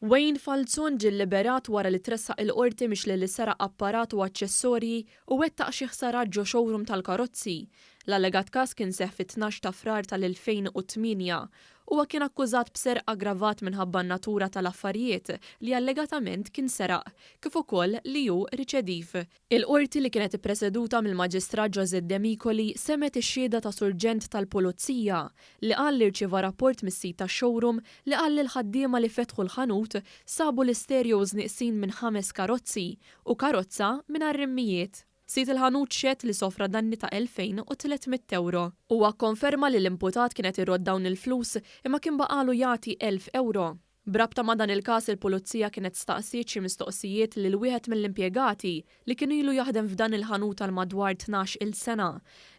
Wayne Falzon ġie liberat wara li tressaq il-qorti mhix li seraq apparat u aċċessorji u wettaq xi ħsarat ġo showroom tal-karozzi. L-allegat każ kien seħħ fit-12 ta' Frar tal-2008. Huwa kien akkużat b'serq aggravat minħabba n-natura tal-affarijiet li allegatament kien seraq, kif ukoll li hu riċediv. Il-qorti li kienet ippreseduta mill-Maġistrat José Demicoli semmet ix-xhieda ta' surġent tal-Pulizija li qal li rċieva rapport mis-sit tax-showroom li qal li l-ħaddiema li fetħu l-ħanut sabu l-istereos nieqsin minn 5 karozzi u karozza mingħajr rimmijiet. Sit il-ħanut xed li sofra danni ta' €2,300. Huwa kkonferma li l-imputat kienet irrod dawn il-flus imma kien baqalu jagħti €1,000. Brabta ma' dan il-każ il-Pulizija kienet staqsiet xi mistoqsijiet lil wieħed mill-impjegati li kien ilu jaħdem f'dan il-ħanut għal madwar 12-il sena.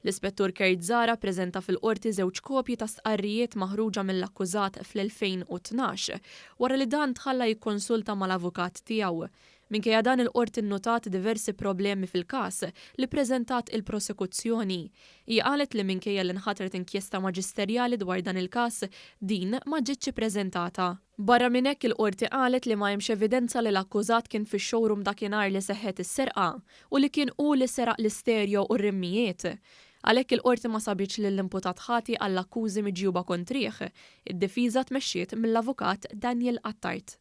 L-Ispettur Kurt Zara ppreżenta fil-qorti żewġ kopji ta' stqarrijiet maħruġa mill-akkużat fl-2012 wara li dan tħalla jikkonsulta mal-avukat tiegħu. Minkejja dan il-qorti nnotat diversi problemi fil-każ li ppreżentat il-prosekuzzjoni. Hija qalet li minkejja li nħatret inkjesta maġisterjali dwar dan il-każ din ma ġietx ippreżentata. Barra minn hekk il-qorti qalet li ma hemmx evidenza li l-akkużat kien fix-showroom dakinhar li seħħet is-serqa u li kien hu li seraq l-isterjo u r-rimmijiet. Għalhekk il-qorti ma sabitx lill-imputat ħati għall-akkużi miġjuba kontrih. Id-difiża tmexxiet mill-avukat Daniel Attart.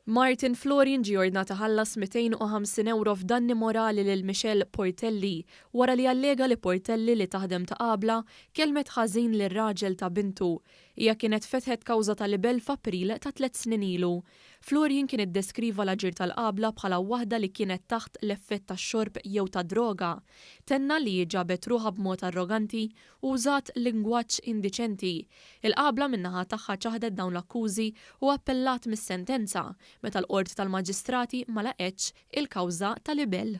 Martin Florin ġie ordnat iħallas €250 f'danni morali lil Michelle Portelli wara li allega li Portelli li taħdem ta' qabla kelmet ħażin lir-raġel ta' bintu. Hija kienet fetħet kawża ta' libel f'April ta' 3 snin ilu. Florin kien iddeskriva l-aġir tal-qabla bħala waħda li kienet taħt l-effett tax-xorb jew ta' droga. Tenna li ġabet ruħha b'mod arroganti u użat lingwaġġ indiċenti. Il-qabla min-naħa tagħha ċaħdet dawn l-akkużi u appellat mis-sentenza meta l-qorti tal-Maġistrati ma laqgħetx il-kawża ta' libel.